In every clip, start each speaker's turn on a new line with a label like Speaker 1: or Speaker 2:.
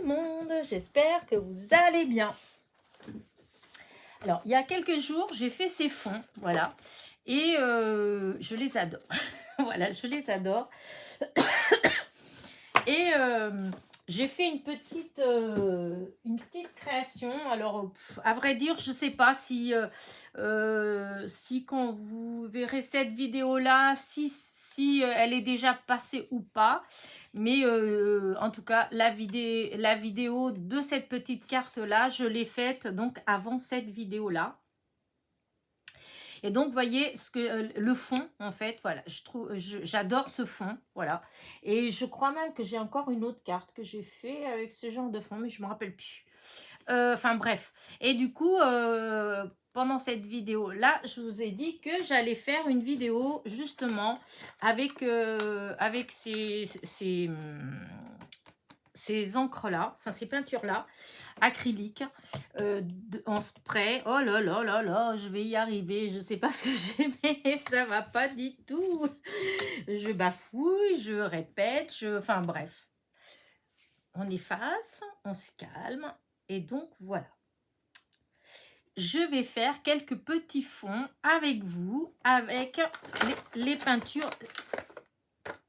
Speaker 1: monde, j'espère que vous allez bien. Alors, il y a quelques jours, j'ai fait ces fonds, voilà, et je les adore. Voilà, je les adore. Et j'ai fait une petite création. Alors, à vrai dire, je ne sais pas si quand vous verrez cette vidéo-là, si elle est déjà passée ou pas. Mais en tout cas, la vidéo de cette petite carte-là, je l'ai faite donc avant cette vidéo-là. Et donc, vous voyez, le fond, en fait, voilà, j'adore ce fond, voilà. Et je crois même que j'ai encore une autre carte que j'ai fait avec ce genre de fond, mais je ne me rappelle plus. Enfin, bref. Et du coup, pendant cette vidéo-là, je vous ai dit que j'allais faire une vidéo, justement, avec ces encres-là, enfin, ces peintures-là, acrylique en spray. Oh là là là là, je vais y arriver. Je sais pas ce que j'ai, mais ça va pas du tout. Je bafouille, je répète, enfin bref. On efface, on se calme. Et donc voilà. Je vais faire quelques petits fonds avec vous, avec les peintures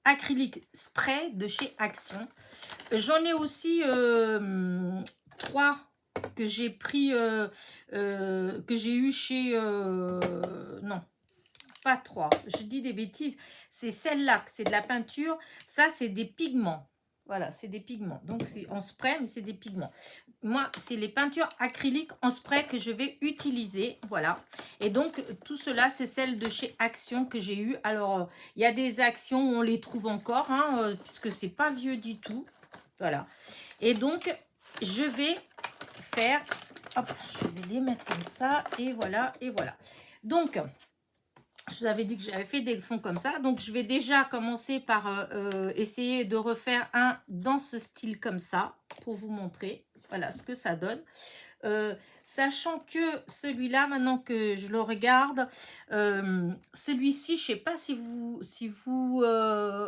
Speaker 1: acryliques spray de chez Action. J'en ai aussi 3 que j'ai pris, que j'ai eu chez... non, pas 3, je dis des bêtises. C'est celle-là, c'est de la peinture. Ça, c'est des pigments. Voilà, c'est des pigments. Donc, c'est en spray, mais c'est des pigments. Moi, c'est les peintures acryliques en spray que je vais utiliser. Voilà. Et donc, tout cela, c'est celle de chez Action que j'ai eu. Alors, il y a des Actions où on les trouve encore, hein, puisque c'est pas vieux du tout. Voilà. Et donc, je vais faire... Hop, je vais les mettre comme ça. Et voilà, et voilà. Donc, je vous avais dit que j'avais fait des fonds comme ça. Donc, je vais déjà commencer par essayer de refaire un dans ce style comme ça. Pour vous montrer, voilà, ce que ça donne. Sachant que celui-là, maintenant que je le regarde, celui-ci, je ne sais pas si vous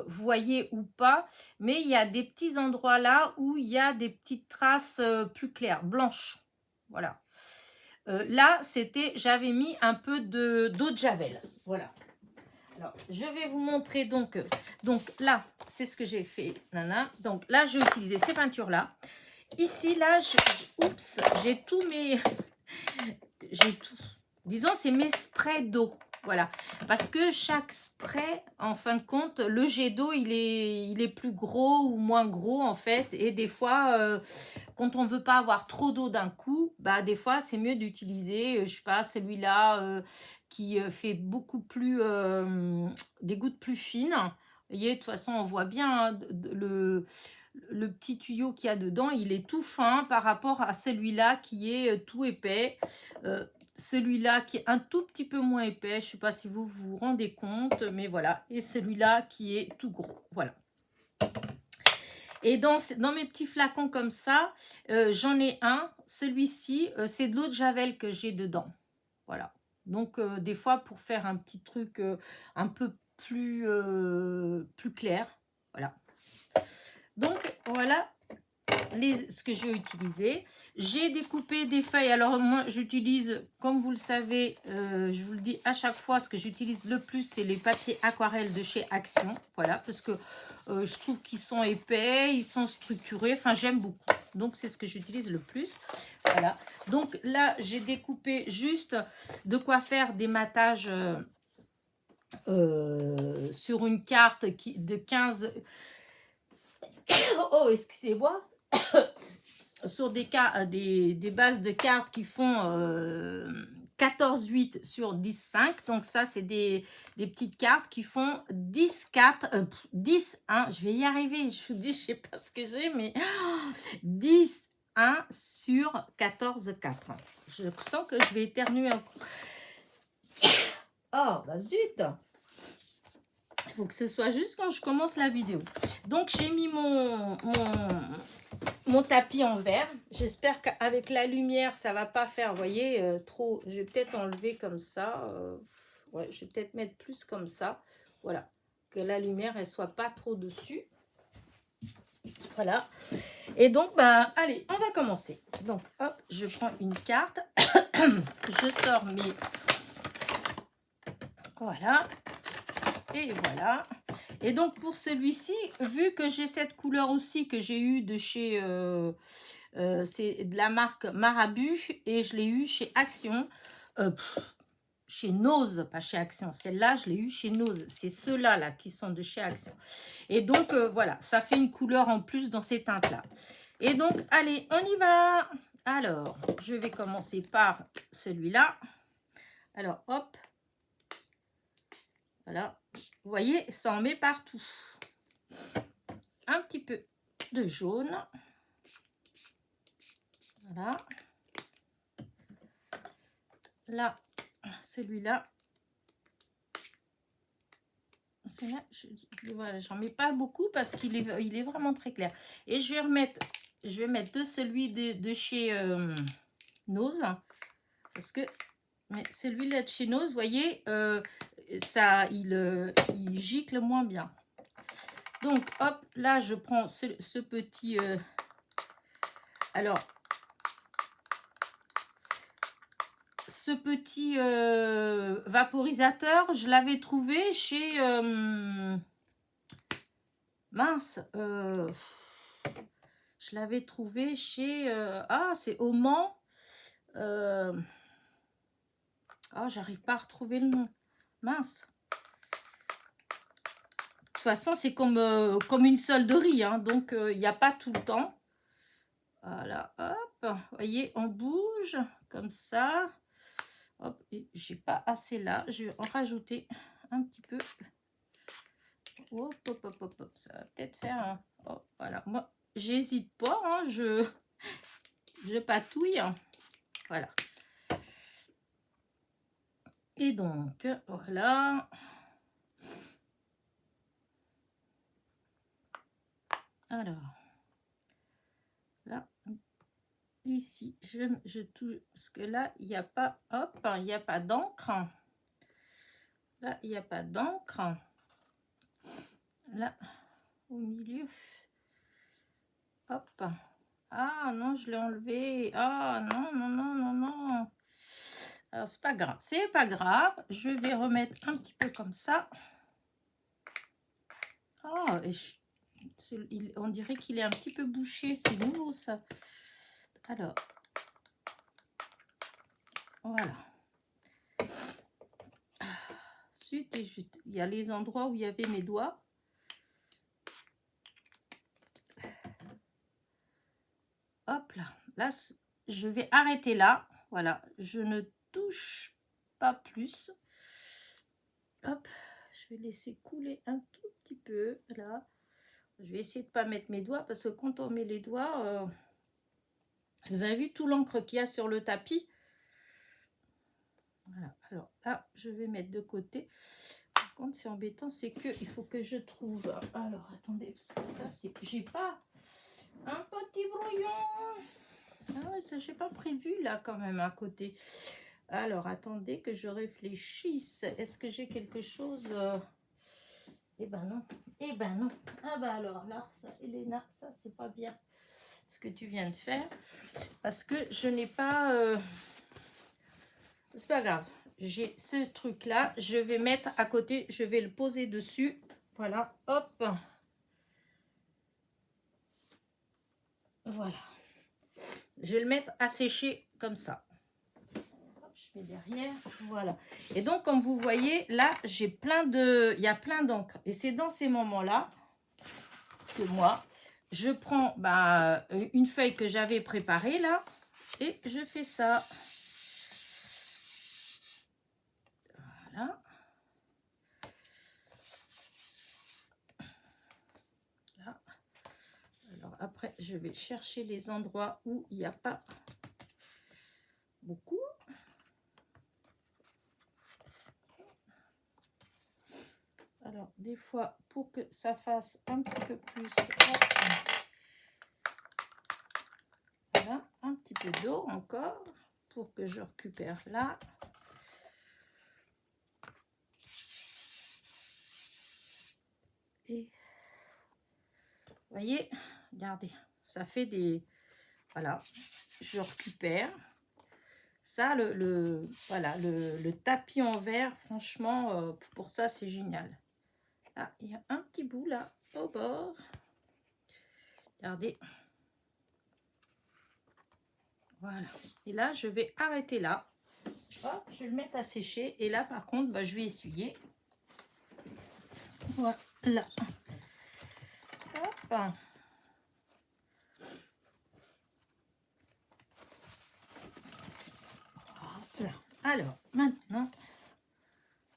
Speaker 1: voyez ou pas, mais il y a des petits endroits là où il y a des petites traces plus claires, blanches. Voilà. Là, j'avais mis un peu d'eau de javel. Voilà. Alors, je vais vous montrer donc là, c'est ce que j'ai fait. Nana. Donc là, j'ai utilisé ces peintures-là. Ici, là, oups, j'ai tout mes... J'ai tout. Disons, c'est mes sprays d'eau. Voilà. Parce que chaque spray, en fin de compte, le jet d'eau, il est plus gros ou moins gros, en fait. Et des fois, quand on ne veut pas avoir trop d'eau d'un coup, bah, des fois, c'est mieux d'utiliser, je sais pas, celui-là qui fait beaucoup plus... des gouttes plus fines. Vous voyez, de toute façon, on voit bien hein, le petit tuyau qu'il y a dedans, il est tout fin par rapport à celui-là qui est tout épais. Celui-là qui est un tout petit peu moins épais, je ne sais pas si vous vous rendez compte, mais voilà. Et celui-là qui est tout gros, voilà. Et dans mes petits flacons comme ça, j'en ai un. Celui-ci, c'est de l'eau de javel que j'ai dedans. Voilà. Donc, des fois, pour faire un petit truc un peu plus clair. Voilà. Donc, voilà ce que j'ai utilisé. J'ai découpé des feuilles. Alors, moi, j'utilise, comme vous le savez, je vous le dis à chaque fois, ce que j'utilise le plus, c'est les papiers aquarelles de chez Action. Voilà, parce que je trouve qu'ils sont épais, ils sont structurés. Enfin, j'aime beaucoup. Donc, c'est ce que j'utilise le plus. Voilà. Donc, là, j'ai découpé juste de quoi faire des matages sur une carte de 15... Oh, excusez-moi. Sur des bases de cartes qui font 14,8 sur 10,5. Donc ça, c'est des petites cartes qui font 10,4, 10,1. Je vais y arriver. Je vous dis, je sais pas ce que j'ai, mais 10,1 sur 14,4. Je sens que je vais éternuer un coup. Oh, bah zut! Il faut que ce soit juste quand je commence la vidéo. Donc, j'ai mis mon tapis en verre. J'espère qu'avec la lumière, ça va pas faire, vous voyez, trop. Je vais peut-être enlever comme ça. Ouais, je vais peut-être mettre plus comme ça. Voilà. Que la lumière, elle soit pas trop dessus. Voilà. Et donc, bah, allez, on va commencer. Donc, hop, je prends une carte. Je sors mes... Voilà. Et voilà. Et donc, pour celui-ci, vu que j'ai cette couleur aussi que j'ai eu de chez... c'est de la marque Marabu et je l'ai eu chez Action. Chez Nose, pas chez Action. Celle-là, je l'ai eu chez Nose. C'est ceux-là là, qui sont de chez Action. Et donc, voilà, ça fait une couleur en plus dans ces teintes-là. Et donc, allez, on y va. Alors, je vais commencer par celui-là. Alors, hop. Voilà. Vous voyez, ça en met partout. Un petit peu de jaune. Voilà. Là, celui-là. Voilà, j'en mets pas beaucoup parce qu'il est vraiment très clair. Et je vais mettre de celui de chez Nose. Parce que celui-là de chez Nose, vous voyez, ça, il gicle moins bien. Donc, hop, là, je prends ce petit... alors, ce petit vaporisateur, je l'avais trouvé chez... mince, je l'avais trouvé chez... ah, c'est au Mans. Ah, j'arrive pas à retrouver le nom. Mince. De toute façon, c'est comme une solderie, hein, donc il n'y a pas tout le temps. Voilà, hop. Vous voyez, on bouge comme ça. Hop, j'ai pas assez là. Je vais en rajouter un petit peu. Hop, hop, hop, hop, hop. Ça va peut-être faire un... Oh, voilà, moi, j'hésite pas, hein, je patouille. Voilà. Et donc, voilà. Alors, là, ici, je touche, parce que là, il n'y a pas, hop, il n'y a pas d'encre. Là, il n'y a pas d'encre. Là, au milieu. Hop. Ah non, je l'ai enlevé. Ah non, non, non, non, non. Alors, c'est pas grave. C'est pas grave. Je vais remettre un petit peu comme ça. Oh, et on dirait qu'il est un petit peu bouché. C'est nouveau, ça. Alors, voilà. Ensuite, il y a les endroits où il y avait mes doigts. Hop là. Là, je vais arrêter là. Voilà. Je ne touche pas plus. Hop. Je vais laisser couler un tout petit peu. Là. Je vais essayer de ne pas mettre mes doigts parce que quand on met les doigts, vous avez vu tout l'encre qu'il y a sur le tapis. Voilà. Alors là, je vais mettre de côté. Par contre, c'est embêtant, c'est que il faut que je trouve. Alors, attendez, parce que ça, c'est... J'ai pas un petit brouillon. Ah ouais, ça, j'ai pas prévu là quand même à côté. Alors, attendez que je réfléchisse. Est-ce que j'ai quelque chose Eh ben non. Eh ben non. Ah bah alors là, ça, Elena, ça, c'est pas bien ce que tu viens de faire. Parce que je n'ai pas... C'est pas grave. J'ai ce truc-là. Je vais mettre à côté. Je vais le poser dessus. Voilà. Hop. Voilà. Je vais le mettre à sécher comme ça. Hop, je mets derrière. Voilà. Et donc, comme vous voyez, là, j'ai plein de... Il y a plein d'encre. Et c'est dans ces moments-là que moi, je prends une feuille que j'avais préparée là. Et je fais ça. Voilà. Là. Alors après, je vais chercher les endroits où il n'y a pas beaucoup. Alors, des fois, pour que ça fasse un petit peu plus, hop, voilà, un petit peu d'eau encore pour que je récupère là. Et vous voyez, regardez, ça fait des... Voilà, je récupère. Ça, voilà, le tapis en verre, franchement, pour ça, c'est génial. Là, il y a un petit bout, là, au bord. Regardez. Voilà. Et là, je vais arrêter là. Hop, je vais le mettre à sécher. Et là, par contre, bah, je vais essuyer. Voilà. Hop. Voilà. Alors, maintenant,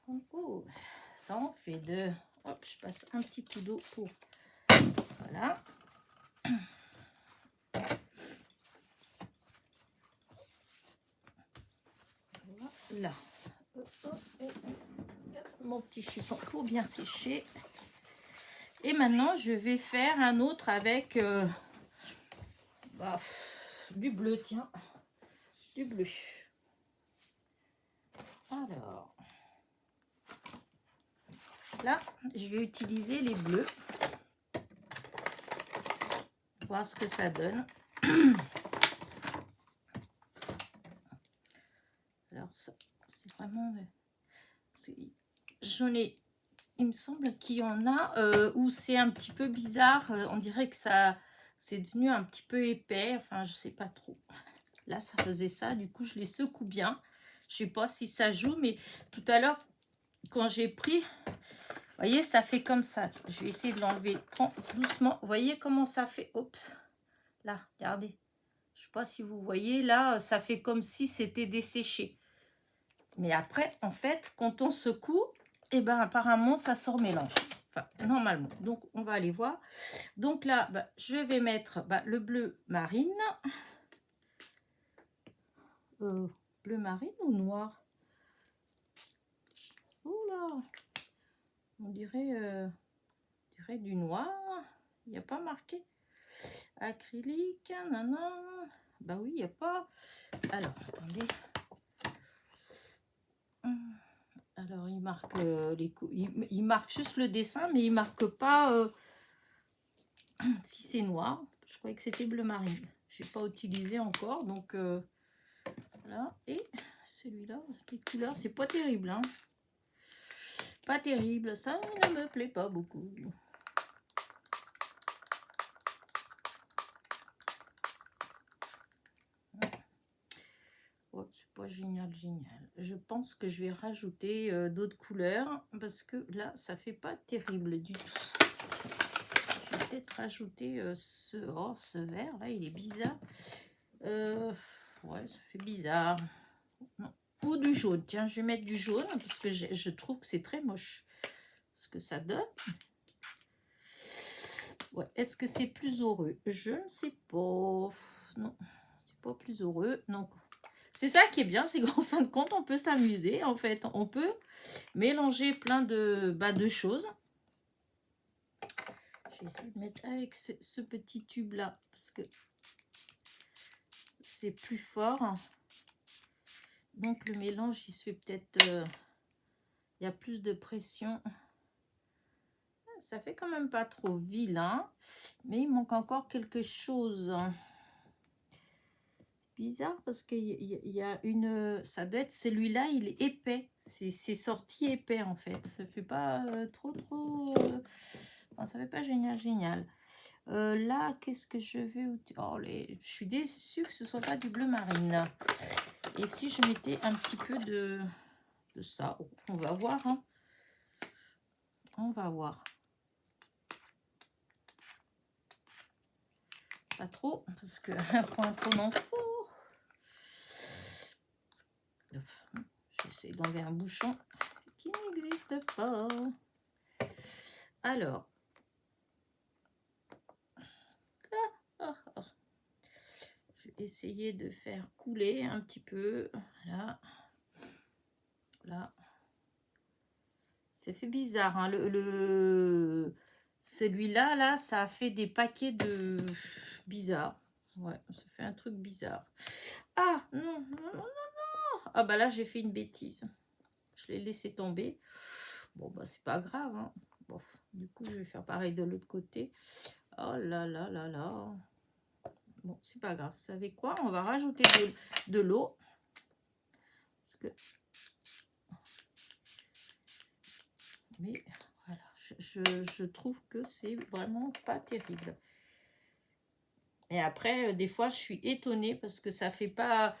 Speaker 1: oh, ça en fait deux. Hop, je passe un petit coup d'eau pour... Voilà. Voilà. Mon petit chiffon pour bien sécher. Et maintenant, je vais faire un autre avec du bleu, tiens. Du bleu. Alors, là, je vais utiliser les bleus. Voir ce que ça donne. Alors, ça, c'est vraiment... J'en ai... Il me semble qu'il y en a où c'est un petit peu bizarre. On dirait que ça... C'est devenu un petit peu épais. Enfin, je sais pas trop. Là, ça faisait ça. Du coup, je les secoue bien. Je sais pas si ça joue, mais tout à l'heure, quand j'ai pris... Vous voyez, ça fait comme ça. Je vais essayer de l'enlever doucement. Vous voyez comment ça fait? Oups. Là, regardez. Je sais pas si vous voyez. Là, ça fait comme si c'était desséché. Mais après, en fait, quand on secoue, eh ben, apparemment, ça se remélange. Enfin, normalement. Donc, on va aller voir. Donc là, bah, je vais mettre le bleu marine. Bleu marine ou noir? Oula, on dirait du noir. Il n'y a pas marqué. Acrylique, non. Bah oui, il n'y a pas. Alors, attendez. Alors, il marque les coups. Il marque juste le dessin, mais il marque pas si c'est noir. Je croyais que c'était bleu marine. Je n'ai pas utilisé encore, donc voilà. Et celui-là, les couleurs, c'est pas terrible, hein. Pas terrible, ça ne me plaît pas beaucoup. Oh, c'est pas génial. Je pense que je vais rajouter d'autres couleurs parce que là, ça fait pas terrible du tout. Je vais peut-être rajouter ce vert là, il est bizarre. Ouais, ça fait bizarre. Non. Ou du jaune. Tiens, je vais mettre du jaune parce que je trouve que c'est très moche ce que ça donne. Ouais. Est-ce que c'est plus heureux? Je ne sais pas. Non, c'est pas plus heureux. Donc, c'est ça qui est bien, c'est qu'en fin de compte, on peut s'amuser. En fait, on peut mélanger plein de choses. Je vais essayer de mettre avec ce petit tube là parce que c'est plus fort. Donc, le mélange, il se fait peut-être... il y a plus de pression. Ça fait quand même pas trop vilain. Mais il manque encore quelque chose. C'est bizarre parce qu'il y a une... Ça doit être celui-là, il est épais. C'est sorti épais en fait. Ça fait pas trop... Non, ça fait pas génial. Là, qu'est-ce que je vais... Oh, je suis déçue que ce soit pas du bleu marine. Et si je mettais un petit peu de ça, on va voir. Hein. On va voir. Pas trop, parce que un point trop non faut. J'essaie d'enlever un bouchon qui n'existe pas. Alors. Je vais essayer de faire couler un petit peu. Voilà. Là. Ça fait bizarre. Hein. Celui-là, là, ça a fait des paquets de bizarres. Ouais, ça fait un truc bizarre. Ah, non. Ah, bah là, j'ai fait une bêtise. Je l'ai laissé tomber. Bon, bah, c'est pas grave. Hein. Bon, du coup, je vais faire pareil de l'autre côté. Oh là là là là. Bon, c'est pas grave. Vous savez quoi? On va rajouter de l'eau. Parce que... Mais voilà, je trouve que c'est vraiment pas terrible. Et après, des fois, je suis étonnée parce que ça fait pas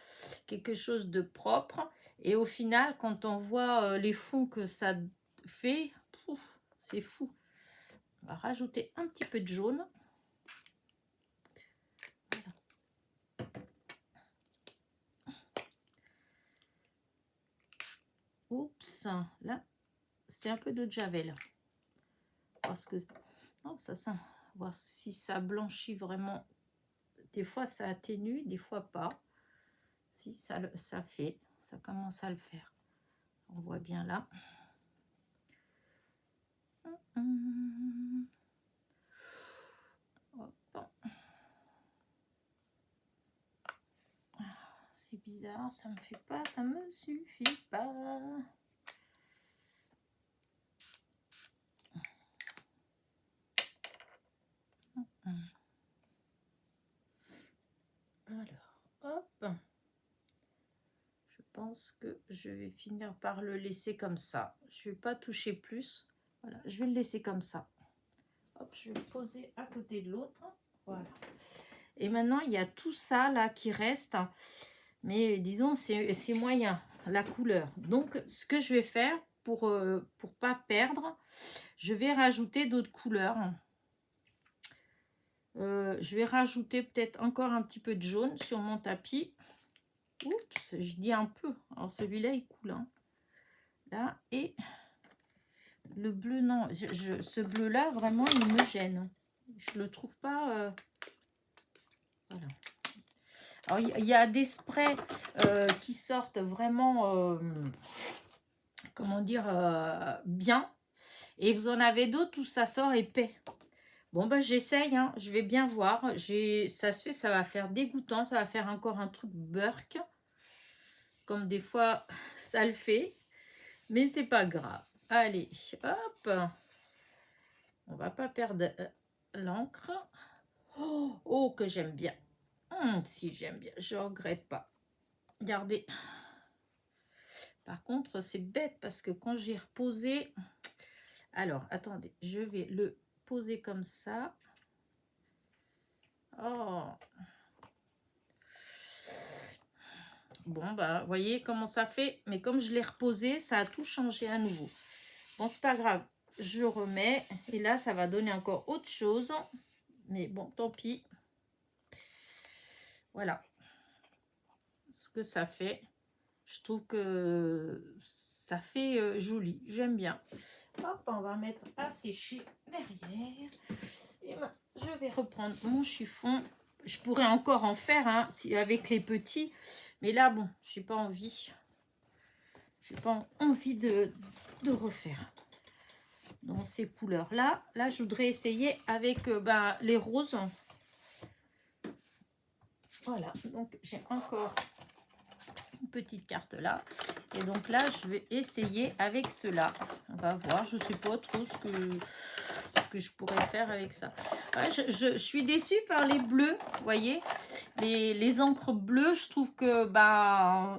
Speaker 1: quelque chose de propre. Et au final, quand on voit les fonds que ça fait, c'est fou. On va rajouter un petit peu de jaune. Oups, là, c'est un peu de javel. Parce que, non, ça sent, voir si ça blanchit vraiment. Des fois, ça atténue, des fois pas. Si, ça fait, ça commence à le faire. On voit bien là. Hop. C'est bizarre, ça me fait pas, ça me suffit pas. Alors, hop. Je pense que je vais finir par le laisser comme ça. Je vais pas toucher plus. Voilà, je vais le laisser comme ça. Hop, je vais le poser à côté de l'autre. Voilà. Et maintenant, il y a tout ça là qui reste. Mais disons, c'est moyen, la couleur. Donc, ce que je vais faire pour pas perdre, je vais rajouter d'autres couleurs. Je vais rajouter peut-être encore un petit peu de jaune sur mon tapis. Oups, je dis un peu. Alors, celui-là, il coule. Hein. Là, et le bleu, non. Ce bleu-là, vraiment, il me gêne. Je le trouve pas... Voilà. Alors, il y a des sprays qui sortent vraiment, comment dire, bien. Et vous en avez d'autres où ça sort épais. Bon, ben, j'essaye, hein, je vais bien voir. Ça se fait, ça va faire dégoûtant, ça va faire encore un truc burk. Comme des fois, ça le fait. Mais c'est pas grave. Allez, hop. On va pas perdre l'encre. Oh, que j'aime bien. Si, j'aime bien. Je regrette pas. Regardez. Par contre, c'est bête parce que quand j'ai reposé... Alors, attendez, je vais le poser comme ça. Oh. Bon, bah, vous voyez comment ça fait. Mais comme je l'ai reposé, ça a tout changé à nouveau. Bon, c'est pas grave. Je remets. Et là, ça va donner encore autre chose. Mais bon, tant pis. Voilà. Ce que ça fait. Je trouve que ça fait joli. J'aime bien. Hop, on va mettre à sécher derrière. Et ben, je vais reprendre mon chiffon. Je pourrais encore en faire hein, avec les petits. Mais là, bon, j'ai pas envie. J'ai pas envie de refaire dans ces couleurs-là. Là, je voudrais essayer avec les roses. Voilà, donc j'ai encore une petite carte là. Et donc là, je vais essayer avec cela. On va voir, je ne sais pas trop ce que je pourrais faire avec ça. Ouais, je suis déçue par les bleus, vous voyez. Les encres bleues, je trouve que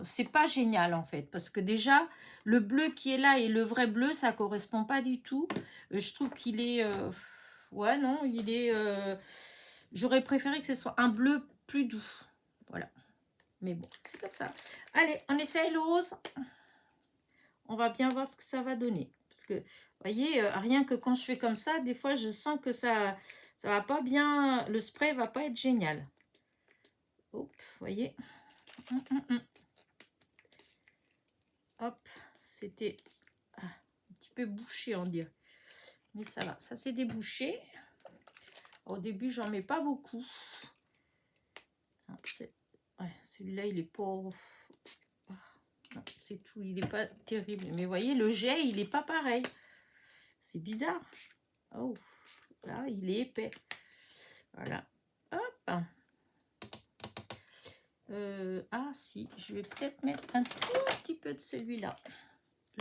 Speaker 1: c'est pas génial en fait. Parce que déjà, le bleu qui est là et le vrai bleu, ça correspond pas du tout. Je trouve qu'il est... ouais, non, il est... J'aurais préféré que ce soit un bleu plus doux. Voilà. Mais bon, c'est comme ça. Allez, on essaye le rose. On va bien voir ce que ça va donner. Parce que, vous voyez, rien que quand je fais comme ça, des fois, je sens que ça va pas bien. Le spray va pas être génial. Hop, vous voyez. Hop, c'était un petit peu bouché, on dirait. Mais ça va, ça s'est débouché. Au début, j'en mets pas beaucoup. Ouais, celui-là, il est pas... C'est tout, il n'est pas terrible. Mais vous voyez, le jet, il n'est pas pareil. C'est bizarre. Oh, là, il est épais. Voilà. Hop. Ah, si, je vais peut-être mettre un tout petit peu de celui-là.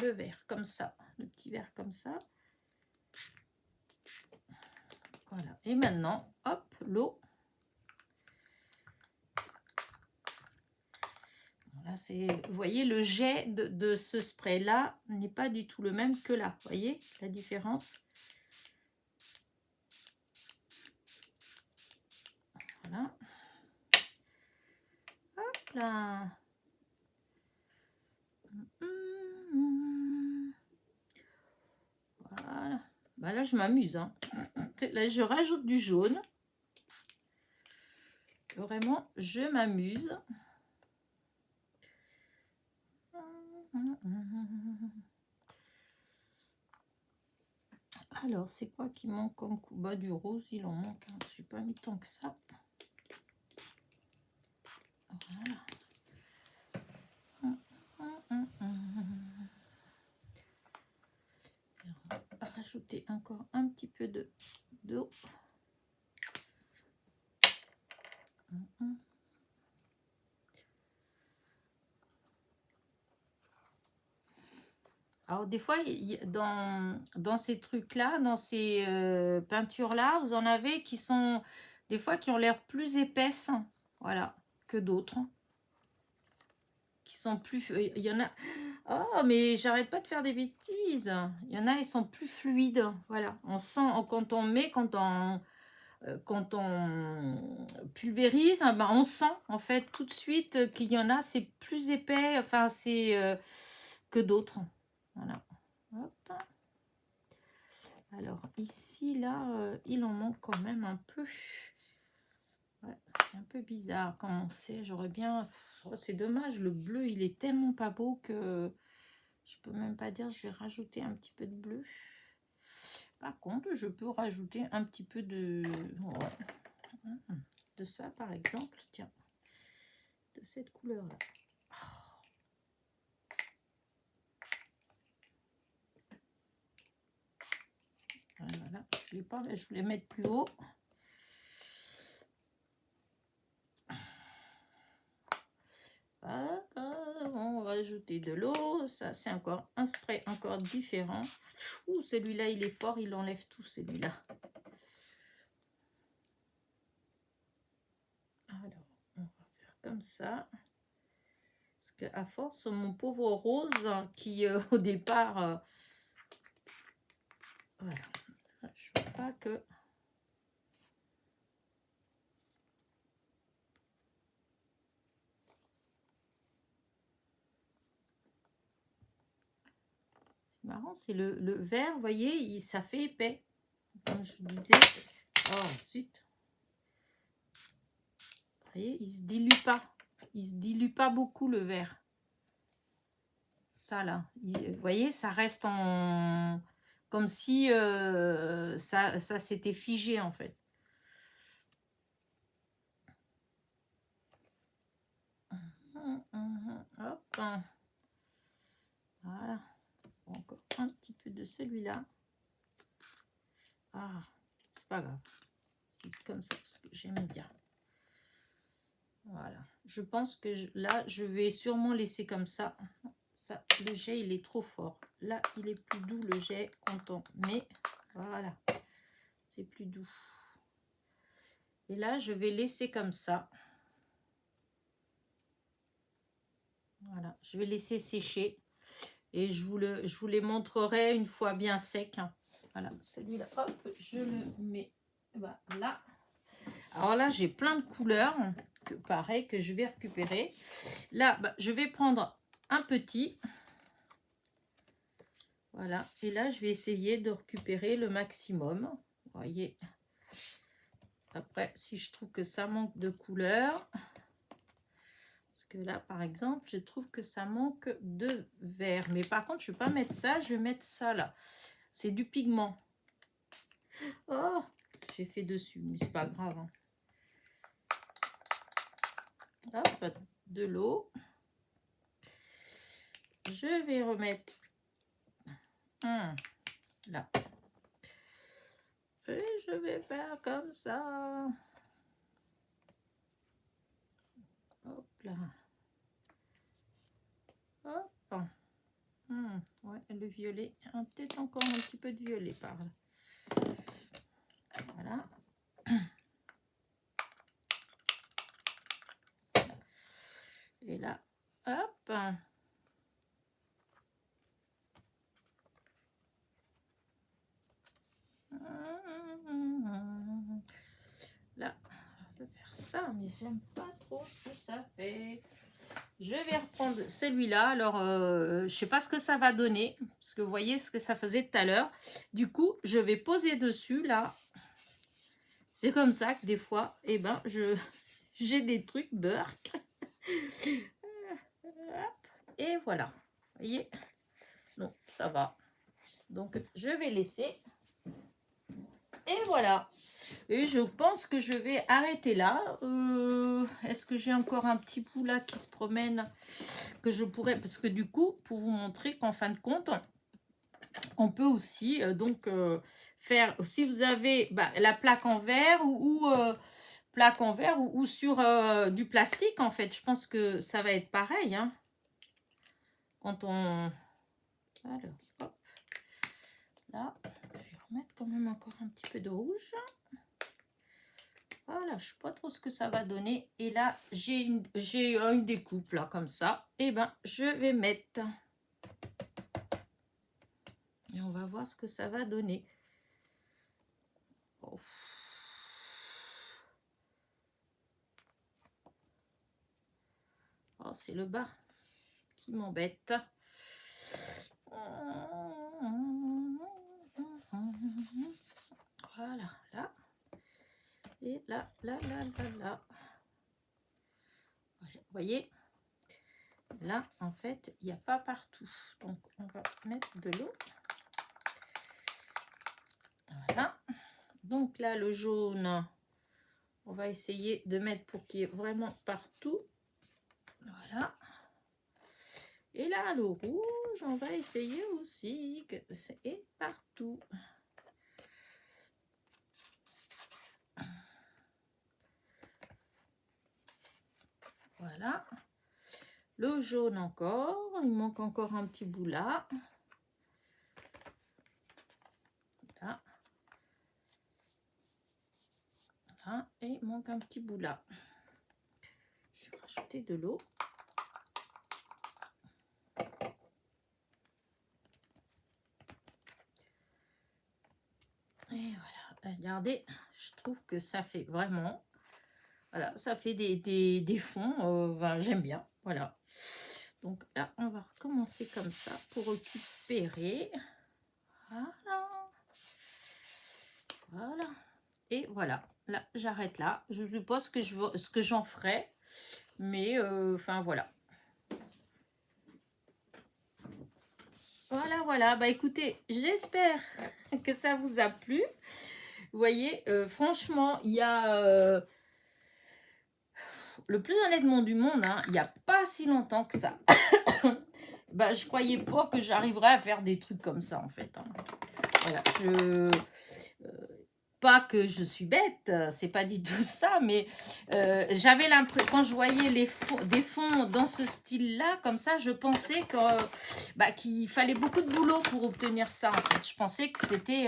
Speaker 1: Le vert, comme ça. Le petit vert comme ça. Voilà. Et maintenant, hop, l'eau. Voilà, vous voyez, le jet de ce spray-là n'est pas du tout le même que là. Vous voyez la différence? Voilà. Hop là. Voilà. Bah là, je m'amuse. Hein. Là, je rajoute du jaune. Vraiment, je m'amuse. Alors, c'est quoi qui manque comme coup? Bah, du rose, il en manque. Hein. Je n'ai pas mis tant que ça. Voilà. Rajouter encore un petit peu d'eau. Alors, des fois, dans ces trucs-là, dans ces peintures-là, vous en avez qui sont, des fois, qui ont l'air plus épaisses, voilà, que d'autres. Qui sont plus... Il y en a... Oh, mais j'arrête pas de faire des bêtises. Il y en a, ils sont plus fluides, voilà. On sent, quand on met, quand on pulvérise, ben, on sent, en fait, tout de suite qu'il y en a, c'est plus épais, enfin, c'est que d'autres. Voilà. Hop. Alors ici, là, il en manque quand même un peu. Ouais, c'est un peu bizarre comme on sait. J'aurais bien... Oh, c'est dommage, le bleu, il est tellement pas beau que je peux même pas dire je vais rajouter un petit peu de bleu. Par contre, je peux rajouter un petit peu de... Ouais. De ça, par exemple. Tiens, de cette couleur-là. Voilà, je voulais mettre plus haut. On va ajouter de l'eau. Ça, c'est encore un spray encore différent. Ouh, celui-là, il est fort. Il enlève tout, celui-là. Alors, on va faire comme ça. Parce qu'à force, mon pauvre rose, qui au départ... voilà. Je ne veux pas que... Marrant, c'est le vert, vous voyez, ça fait épais, comme je vous disais. Oh, ensuite, vous voyez, il se dilue pas beaucoup le vert. Ça là, vous voyez, ça reste en comme si ça s'était figé en fait. Hop, voilà. Encore un petit peu de celui-là. Ah, c'est pas grave. C'est comme ça parce que j'aime bien. Voilà. Je pense que là, je vais sûrement laisser comme ça. Ça, le jet, il est trop fort. Là, il est plus doux, le jet, quand on met. Voilà. C'est plus doux. Et là, je vais laisser comme ça. Voilà. Je vais laisser sécher. Et je vous les montrerai une fois bien sec. Voilà. Celui-là, hop, je le mets là. Alors là, j'ai plein de couleurs, pareil, que je vais récupérer. Là, je vais prendre un petit. Voilà. Et là, je vais essayer de récupérer le maximum. Vous voyez. Après, si je trouve que ça manque de couleur. Parce que là, par exemple, je trouve que ça manque de vert. Mais par contre, je ne vais pas mettre ça. Je vais mettre ça là. C'est du pigment. Oh, j'ai fait dessus, mais c'est pas grave. Hein. Hop, de l'eau. Je vais remettre là. Et je vais faire comme ça. Hop là. Hop. Ouais, le violet. Peut-être encore un petit peu de violet par là. Voilà. Voilà. Et là, hop. Là, on peut faire ça, mais j'aime pas trop ce que ça fait. Je vais reprendre celui-là. Alors, je sais pas ce que ça va donner, parce que vous voyez ce que ça faisait tout à l'heure. Du coup, je vais poser dessus, là. C'est comme ça que des fois, eh ben, j'ai des trucs burk. Et voilà. Vous voyez? Donc, ça va. Donc, je vais laisser. Et voilà. Et je pense que je vais arrêter là. Est-ce que j'ai encore un petit bout là qui se promène que je pourrais... Parce que du coup, pour vous montrer qu'en fin de compte, on peut aussi faire... Si vous avez la plaque en verre plaque en verre ou sur du plastique, en fait. Je pense que ça va être pareil. Hein, quand on... Alors, hop. Là, je vais remettre quand même encore un petit peu de rouge. Voilà, je ne sais pas trop ce que ça va donner. Et là, j'ai une découpe, là, comme ça. Et ben, je vais mettre. Et on va voir ce que ça va donner. Oh. Oh, c'est le bas qui m'embête. Voilà, là. Et là, là, là, là, là. Vous voyez, là, en fait, il n'y a pas partout. Donc, on va mettre de l'eau. Voilà. Donc là, le jaune, on va essayer de mettre pour qu'il y ait vraiment partout. Voilà. Et là, le rouge, on va essayer aussi que c'est partout. Voilà. Le jaune encore. Il manque encore un petit bout là. Là. Voilà. Et il manque un petit bout là. Je vais rajouter de l'eau. Et voilà. Regardez, je trouve que ça fait vraiment... Voilà, ça fait des fonds. J'aime bien. Voilà. Donc là, on va recommencer comme ça pour récupérer. Voilà. Voilà. Et voilà. Là, j'arrête là. Je ne sais pas ce que j'en ferai. Mais, enfin, voilà. Voilà, voilà. Bah, écoutez, j'espère que ça vous a plu. Vous voyez, franchement, il y a... le plus honnêtement du monde, hein, il n'y a pas si longtemps que ça. Bah, je croyais pas que j'arriverais à faire des trucs comme ça, en fait. Hein. Voilà, pas que je suis bête, c'est pas du tout ça, mais j'avais l'impression, quand je voyais des fonds dans ce style-là, comme ça, je pensais qu'il fallait beaucoup de boulot pour obtenir ça, en fait. Je pensais que c'était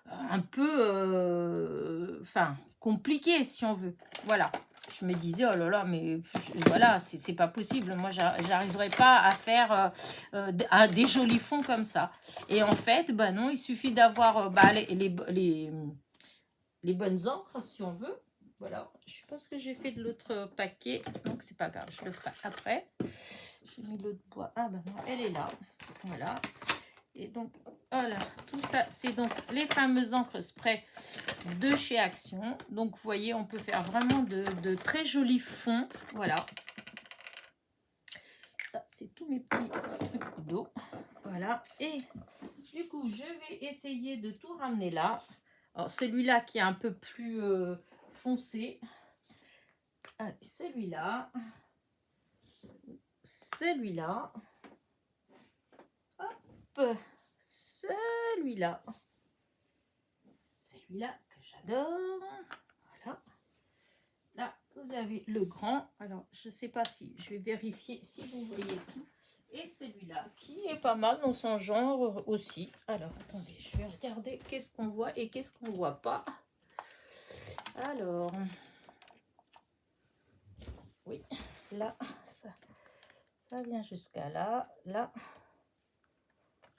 Speaker 1: un peu, compliqué, si on veut. Voilà. Je me disais, oh là là, mais voilà, c'est pas possible. Moi, j'arriverai pas à faire des jolis fonds comme ça. Et en fait, bah non, il suffit d'avoir les bonnes encres, si on veut. Voilà. Je sais pas ce que j'ai fait de l'autre paquet, donc c'est pas grave, je le ferai après. J'ai mis l'autre bois. Ah ben non, elle est là. Voilà. Et donc, voilà, tout ça, c'est donc les fameuses encres spray de chez Action. Donc, vous voyez, on peut faire vraiment de très jolis fonds. Voilà. Ça, c'est tous mes petits trucs d'eau. Voilà. Et du coup, je vais essayer de tout ramener là. Alors, celui-là qui est un peu plus foncé. Celui-là. Celui-là. Hop. Celui-là. Celui-là que j'adore. Voilà. Là, vous avez le grand. Alors, je ne sais pas si... Je vais vérifier si vous voyez tout. Et celui-là qui est pas mal dans son genre aussi. Alors, attendez, je vais regarder qu'est-ce qu'on voit et qu'est-ce qu'on ne voit pas. Alors, oui, là, ça vient jusqu'à là, là,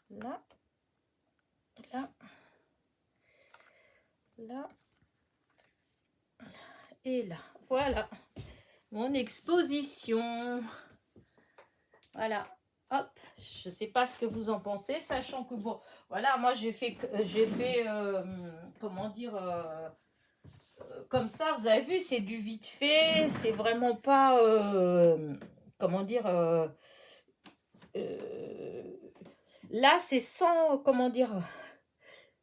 Speaker 1: là, là, là, et là. Voilà, mon exposition. Voilà, hop, je ne sais pas ce que vous en pensez, sachant que bon, voilà, moi j'ai fait, comment dire, comme ça, vous avez vu, c'est du vite fait, c'est vraiment pas, comment dire, euh, là c'est sans, comment dire,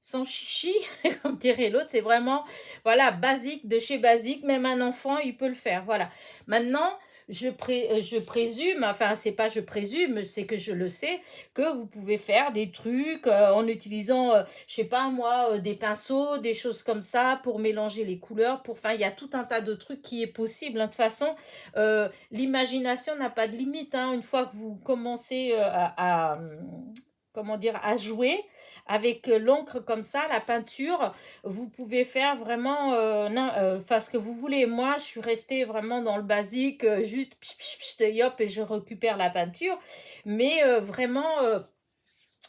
Speaker 1: sans chichi, comme dirait l'autre, c'est vraiment, voilà, basique de chez basique, même un enfant, il peut le faire, voilà. Maintenant, je présume, enfin, c'est pas je présume, c'est que je le sais, que vous pouvez faire des trucs en utilisant, je sais pas moi, des pinceaux, des choses comme ça, pour mélanger les couleurs, enfin, il y a tout un tas de trucs qui est possible, hein. De toute façon, l'imagination n'a pas de limite, hein. Une fois que vous commencez comment dire, à jouer, avec l'encre comme ça, la peinture, vous pouvez faire vraiment ce que vous voulez. Moi, je suis restée vraiment dans le basique, juste hop, et je récupère la peinture. Mais vraiment,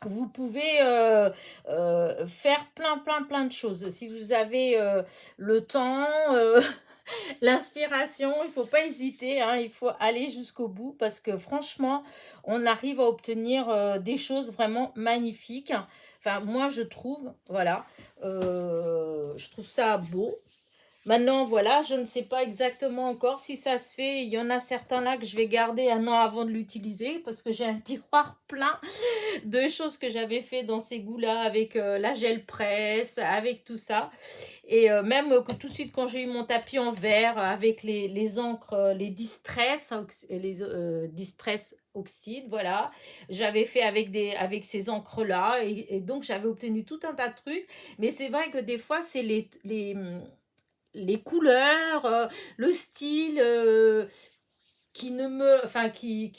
Speaker 1: vous pouvez faire plein de choses. Si vous avez le temps, l'inspiration, il ne faut pas hésiter, hein, il faut aller jusqu'au bout parce que franchement, on arrive à obtenir des choses vraiment magnifiques. Enfin, moi, je trouve, voilà, je trouve ça beau. Maintenant, voilà, je ne sais pas exactement encore si ça se fait. Il y en a certains là que je vais garder un an avant de l'utiliser parce que j'ai un tiroir plein de choses que j'avais fait dans ces goûts-là avec la gel presse, avec tout ça. Et même que tout de suite, quand j'ai eu mon tapis en verre avec les encres, les Distress, les Distress Oxyde, voilà, j'avais fait avec ces encres-là. Et donc, j'avais obtenu tout un tas de trucs. Mais c'est vrai que des fois, c'est les couleurs, le style qui ne me, enfin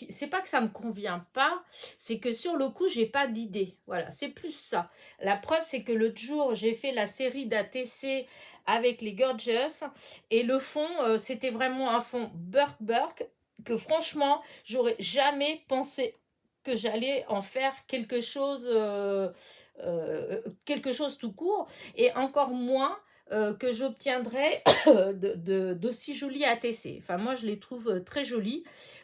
Speaker 1: c'est pas que ça me convient pas, c'est que sur le coup j'ai pas d'idée, voilà, c'est plus ça. La preuve c'est que l'autre jour j'ai fait la série d'ATC avec les Gorgeous et le fond c'était vraiment un fond Burke que franchement j'aurais jamais pensé que j'allais en faire quelque chose tout court et encore moins que j'obtiendrai d'aussi joli ATC. Enfin, moi, je les trouve très jolis.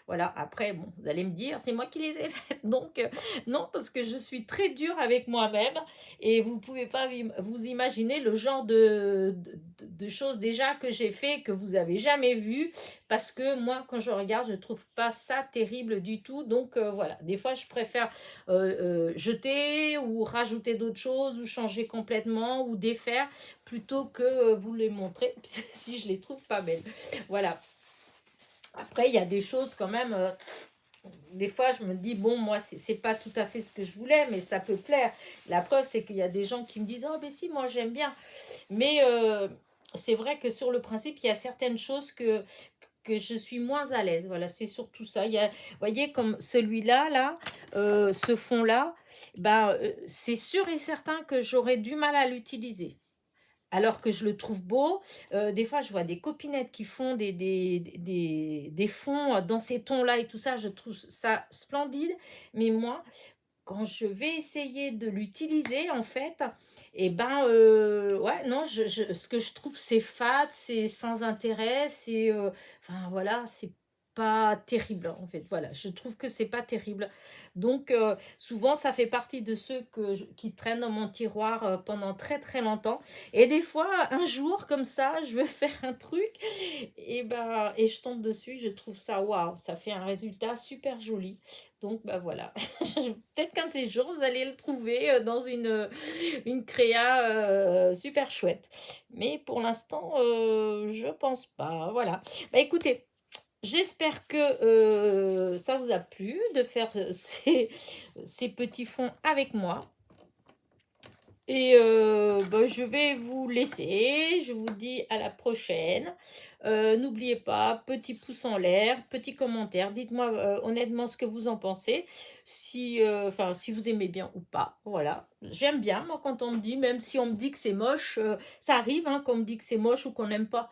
Speaker 1: Voilà, après, bon, vous allez me dire, c'est moi qui les ai faites. Donc, non, parce que je suis très dure avec moi-même et vous ne pouvez pas vous imaginer le genre de choses déjà que j'ai fait, que vous n'avez jamais vu, parce que moi, quand je regarde, je ne trouve pas ça terrible du tout. Donc, voilà, des fois, je préfère jeter ou rajouter d'autres choses ou changer complètement ou défaire plutôt que vous les montrer si je les trouve pas belles. Voilà. Après, il y a des choses quand même. Des fois, je me dis, bon, moi, c'est pas tout à fait ce que je voulais, mais ça peut plaire. La preuve, c'est qu'il y a des gens qui me disent, oh, ben si, moi, j'aime bien. Mais c'est vrai que sur le principe, il y a certaines choses que je suis moins à l'aise. Voilà, c'est surtout ça. Il y a, vous voyez, comme celui-là, là, ce fond-là, ben, c'est sûr et certain que j'aurais du mal à l'utiliser. Alors que je le trouve beau. Des fois, je vois des copinettes qui font des fonds dans ces tons-là et tout ça. Je trouve ça splendide. Mais moi, quand je vais essayer de l'utiliser, en fait, et ben, ouais, non, ce que je trouve, c'est fade, c'est sans intérêt, enfin, voilà, c'est pas terrible, en fait. Voilà, je trouve que c'est pas terrible. Donc, souvent, ça fait partie de ceux qui traînent dans mon tiroir pendant très longtemps. Et des fois, un jour, comme ça, je veux faire un truc, et je tombe dessus, je trouve ça, waouh, ça fait un résultat super joli. Donc, bah voilà. Peut-être qu'un de ces jours, vous allez le trouver dans une créa super chouette. Mais pour l'instant, je pense pas. Voilà. Bah écoutez, j'espère que ça vous a plu de faire ces petits fonds avec moi. Et bah, je vais vous laisser. Je vous dis à la prochaine. N'oubliez pas, petit pouce en l'air, petit commentaire. Dites-moi honnêtement ce que vous en pensez. Si, enfin, si vous aimez bien ou pas. Voilà. J'aime bien, moi, quand on me dit, même si on me dit que c'est moche, ça arrive hein, qu'on me dit que c'est moche ou qu'on n'aime pas.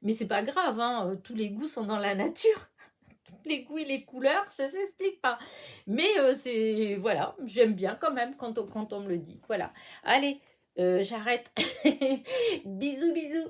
Speaker 1: Mais c'est pas grave, hein, tous les goûts sont dans la nature. Les goûts et les couleurs, ça s'explique pas. Mais c'est, voilà, j'aime bien quand même quand on me le dit. Voilà. Allez, j'arrête. Bisous, bisous.